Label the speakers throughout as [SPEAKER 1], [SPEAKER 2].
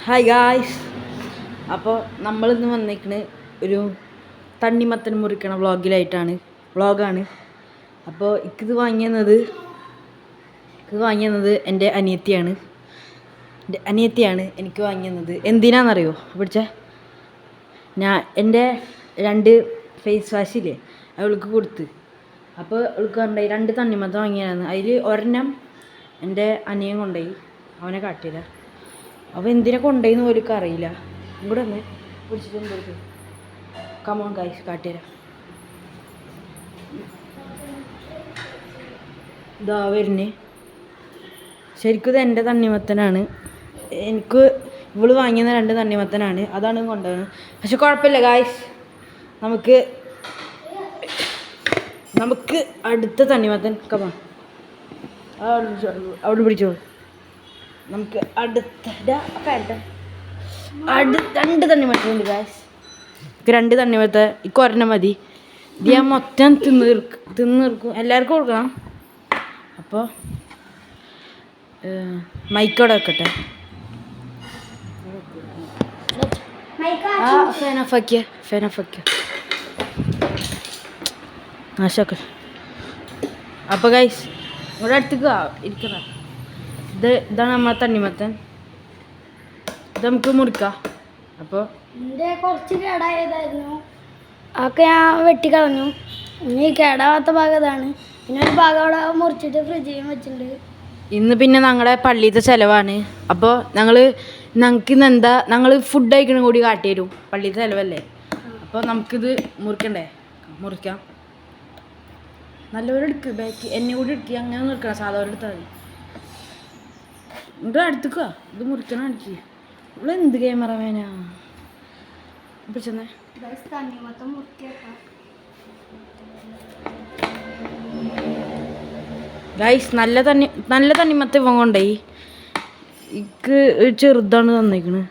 [SPEAKER 1] Hi guys. അപ്പോൾ നമ്മളിന്ന് വന്നിരിക്കുന്നത് ഒരു തണ്ണിമത്തൻ മുറിക്കണ വ്ളോഗാണ്. അപ്പോൾ ഇത് വാങ്ങിയത് എൻ്റെ അനിയത്തിയാണ് എനിക്ക് വാങ്ങിയത്. എന്തിനാണെന്നറിയോ? പിടിച്ചേ, എൻ്റെ 2 ഫേസ് വാഷില്ലേ അവൾക്ക് കൊടുത്ത്. അപ്പോൾ അവൾക്ക് കൊണ്ടുപോയി 2 തണ്ണിമത്തൻ വാങ്ങിയതാണ്. അതിൽ ഒരെണ്ണം എൻ്റെ അനിയൻ കൊണ്ടുപോയി, അവനെ കാട്ടിയില്ല. അപ്പോൾ എന്തിനെ കൊണ്ടുപോയിന്ന് പോലും അറിയില്ല. ഇവിടെ വന്ന് പിടിച്ചിട്ട് കമോൺ ഗൈസ്, കാട്ടിത്തരാം. ഇതാ വരുന്നേ. ശരിക്കും ഇത് എൻ്റെ തണ്ണിമത്തനാണ്. എനിക്ക് ഇവള് വാങ്ങിയ 2 തണ്ണിമത്തനാണ്, അതാണ് കൊണ്ടുപോകുന്നത്. പക്ഷെ കുഴപ്പമില്ല ഗായ്സ്, നമുക്ക് അടുത്ത തണ്ണിമത്തൻ കമോൺ അവിടെ പിടിച്ചോളൂ. നമുക്ക് അടുത്ത 2 തണ്ണിമത്തൻ ഉണ്ട് ഗായ്സ്. 2 തണ്ണിമത്തൻ എനിക്ക് ഒരെണ്ണം മതി. ഇത് ഞാൻ മൊത്തം തിന്ന് തീർക്കും, എല്ലാവർക്കും കൊടുക്കണം. അപ്പോൾ മൈക്കോടെ വെക്കട്ടെ. ഫാൻ ഓഫ് ആക്കിയ നാശാക്ക. അപ്പോൾ ഗൈസ് ഇവിടെ അടുത്തേക്ക് ഇരിക്കണ ഇതാണ് നമ്മളെ തണ്ണിമത്തൻ. ഇത് നമുക്ക് മുറിക്കാം. അപ്പോൾ
[SPEAKER 2] കുറച്ച് കേടായതായിരുന്നു, അതൊക്കെ ഞാൻ വെട്ടിക്കളഞ്ഞു. ഇനി കേടാവാത്ത ഭാഗം ഇതാണ്. പിന്നെ ഒരു ഭാഗം അവിടെ മുറിച്ചിട്ട് ഫ്രിഡ്ജിൽ വെച്ചിട്ടുണ്ട്.
[SPEAKER 1] ഇന്ന് പിന്നെ ഞങ്ങളുടെ പള്ളിയിലത്തെ ചിലവാണ്. അപ്പോൾ ഞങ്ങൾക്ക് ഇന്ന് ഞങ്ങൾ ഫുഡ് കഴിക്കണം കൂടി കാട്ടി തരും. പള്ളിയിലത്തെ ചിലവല്ലേ. അപ്പോൾ നമുക്കിത് മുറിക്കാം. നല്ലപോലെ എടുക്കുക, ബാക്കി എന്നെ കൂടി എടുക്കുക. അങ്ങനെ നിൽക്കണം, സാധാരണ എടുത്താൽ മതി. ഇവിടെ അടുത്തേക്കുക, ഇത് മുറിക്കണം. അടിക്കുക ഇവിടെ എന്ത് ക്യാമറ വേനാ പിടിച്ചെന്നേ. ഗൈസ് നല്ല തണ്ണിമത്തൻ ഇവൻ കൊണ്ടുപോയി. എനിക്ക് ചെറുതാണ് തന്നേക്കണ്.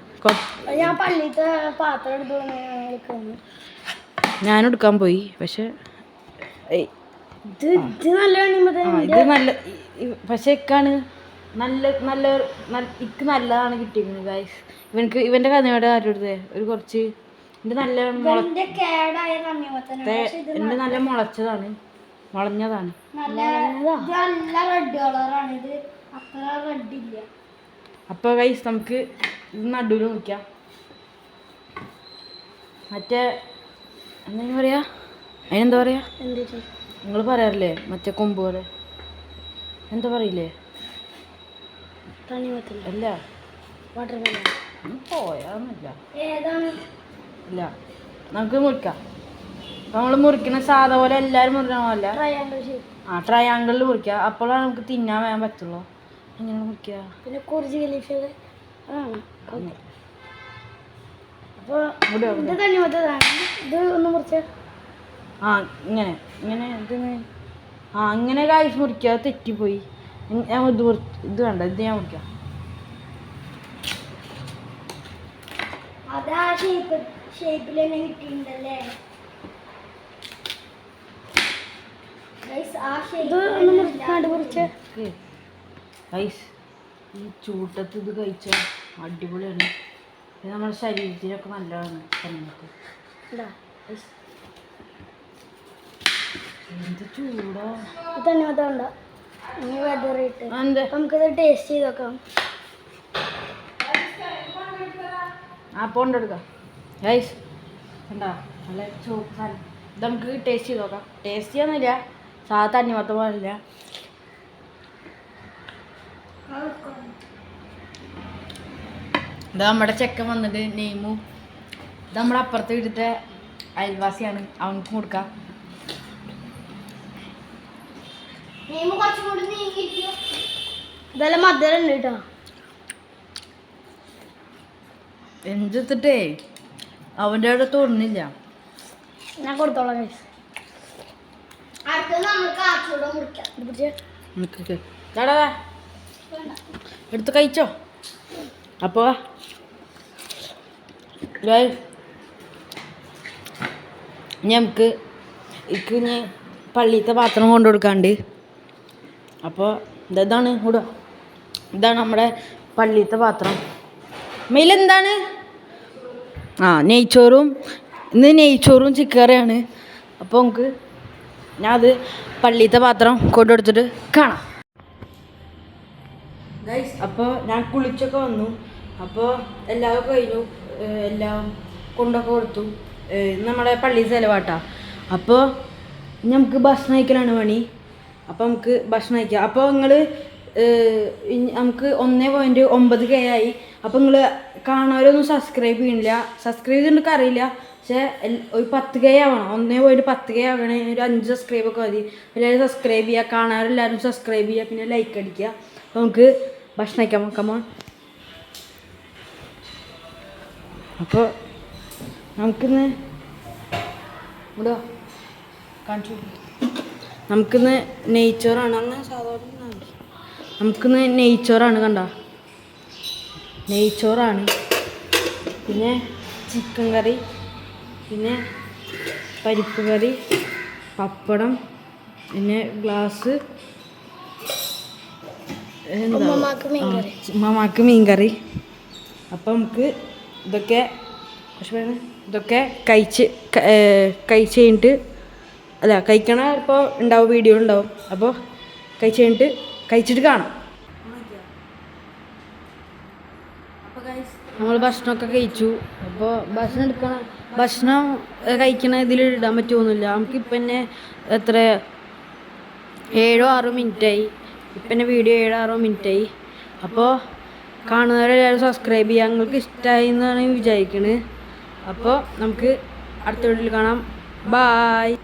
[SPEAKER 1] ഞാനെടുക്കാൻ പോയി. പക്ഷെ ഇത് നല്ല പക്ഷെ ഇക്കാണ് ഇക്ക് നല്ലതാണ് കിട്ടിയിരിക്കുന്നത് ഗൈസ്. ഇവൻ്റെ കഥയുടെ ആരുടെ ഒരു കുറച്ച് എൻ്റെ നല്ല മുളഞ്ഞതാണ്. അപ്പോൾ ഗൈസ് നമുക്ക് ഇത് നടുവിൽ മുറിക്കാം. മറ്റേ എന്താ പറയാ, അതിനെന്താ പറയാ, നിങ്ങൾ പറയാറില്ലേ മറ്റേ കൊമ്പ് പോലെ, എന്താ പറയില്ലേ? അല്ല, പോയാന്നില്ല. ഇല്ല, നമുക്ക് മുറിക്കാം. നമ്മൾ മുറിക്കുന്ന സാധാ പോലെ എല്ലാവരും മുറിക്കണമല്ല, ട്രയാങ്കിളിൽ മുറിക്കുക. അപ്പോഴാണ് നമുക്ക് തിന്നാൻ വേഗം പറ്റുള്ളൂ. എങ്ങനെ മുറിക്കുക? പിന്നെ കുറച്ച് ഇങ്ങനെ കായ്സ് മുറിക്കുക. തെറ്റിപ്പോയി. ഞാൻ ഇത് വേണ്ട, ഇത് ഞാൻ മുറിക്കാം. ഈ ചൂട്ടത്ത് ഇത് കഴിച്ചാൽ അടിപൊളിയാണ്. ഇത് നമ്മുടെ ശരീരത്തിനൊക്കെ നല്ലതാണ്. എന്ത് ചൂടാ
[SPEAKER 2] നമുക്കിത് ടേസ്റ്റ് ചെയ്ത് നോക്കാം.
[SPEAKER 1] പോണ്ടെടുക്കാം ഗൈസ്. കണ്ടാ നല്ല ചൂട്. ഇത് നമുക്ക് ടേസ്റ്റ് ചെയ്ത് നോക്കാം. ടേസ്റ്റ് ചെയ്യാന്നില്ല, സാധാ തണ്ണിമത്തൻ പോലില്ല. ഇത് നമ്മുടെ ചെക്കൻ വന്നിട്ട് നെയ്മു. ഇത് നമ്മുടെ അപ്പുറത്തെ വീട്ടിലത്തെ അയൽവാസിയാണ്, അവനക്ക് കൊടുക്കാം.
[SPEAKER 2] ഇതെല്ലാം മധുരം ഉണ്ട് കേട്ടോ.
[SPEAKER 1] എന്തിട്ടേ അവൻ്റെ അവിടെ തോന്നുന്നില്ല.
[SPEAKER 2] ഞാൻ കൊടുത്തോളാം.
[SPEAKER 1] എടുത്ത് കഴിച്ചോ. അപ്പോൾ നമുക്ക് ഇനി പള്ളിയിലത്തെ പാത്രം കൊണ്ടു കൊടുക്കാണ്ട്. അപ്പോൾ ഇതാണ് ഇടുക. ഇതാണ് നമ്മുടെ പള്ളിയിലത്തെ പാത്രം. മെയിലെന്താണ്? നെയ്ച്ചോറും, ഇന്ന് നെയ്ച്ചോറും ചിക്കൻ കറിയാണ്. അപ്പോൾ നമുക്ക് ഞാൻ അത് പള്ളിയിലത്തെ പാത്രം കൊണ്ടുകൊടുത്തിട്ട് കാണാം ഗൈസ്. അപ്പോൾ ഞാൻ കുളിച്ചൊക്കെ വന്നു. അപ്പോൾ എല്ലാവരും കഴിഞ്ഞു, എല്ലാം കൊണ്ടൊക്കെ കൊടുത്തു. നമ്മുടെ പള്ളി ചിലവാട്ടാ. അപ്പോൾ നമുക്ക് ഭക്ഷണം കഴിക്കലാണ് പണി. അപ്പോൾ നമുക്ക് ഭക്ഷണം കഴിക്കാം. അപ്പോൾ നിങ്ങൾ നമുക്ക് 1.9K ആയി. അപ്പോൾ നിങ്ങൾ കാണാനൊന്നും സബ്സ്ക്രൈബ് ചെയ്യണില്ല. സബ്സ്ക്രൈബ് ചെയ്തിട്ട് അറിയില്ല, പക്ഷേ ഒരു 10K ആവണം. 1.10K ആവണേ. ഒരു 5 സബ്സ്ക്രൈബൊക്കെ മതി. എല്ലാവരും സബ്സ്ക്രൈബ് ചെയ്യുക, കാണാനെല്ലാവരും സബ്സ്ക്രൈബ് ചെയ്യുക, പിന്നെ ലൈക്ക് അടിക്കുക. അപ്പോൾ നമുക്ക് ഭക്ഷണം കഴിക്കാം. കമോൺ. അപ്പോൾ നമുക്കിന്ന് ഇവിടെ കാണിച്ചു. നമുക്കിന്ന് നെയ്ച്ചോറാണ്. അങ്ങനെ സാധാരണ നമുക്കിന്ന് നെയ്ച്ചോറാണ്. കണ്ട, നെയ്ച്ചോറാണ്. പിന്നെ ചിക്കൻ കറി, പിന്നെ പരിപ്പ് കറി, പപ്പടം, പിന്നെ ഗ്ലാസ്, ഉമ്മമാക്ക് മീൻകറി. അപ്പം നമുക്ക് ഇതൊക്കെ കഴിച്ച് കഴിഞ്ഞിട്ട് കഴിക്കണ ഇപ്പോൾ ഉണ്ടാവും, വീഡിയോ ഉണ്ടാവും. അപ്പോൾ കഴിച്ചിട്ട് കാണാം. നമ്മൾ ഭക്ഷണമൊക്കെ കഴിച്ചു. അപ്പോൾ ഭക്ഷണം കഴിക്കണ ഇതിൽ ഇടാൻ പറ്റുമൊന്നുമില്ല. നമുക്കിപ്പം തന്നെ എത്ര 7-6 മിനിറ്റായി. ഇപ്പം തന്നെ വീഡിയോ 7-6 മിനിറ്റായി. അപ്പോൾ കാണുന്നവരെല്ലാവരും സബ്സ്ക്രൈബ് ചെയ്യുക. നിങ്ങൾക്ക് ഇഷ്ടമായി എന്നാണ് വിചാരിക്കുന്നത്. അപ്പോൾ നമുക്ക് അടുത്ത വീഡിയോയിൽ കാണാം. ബായ്.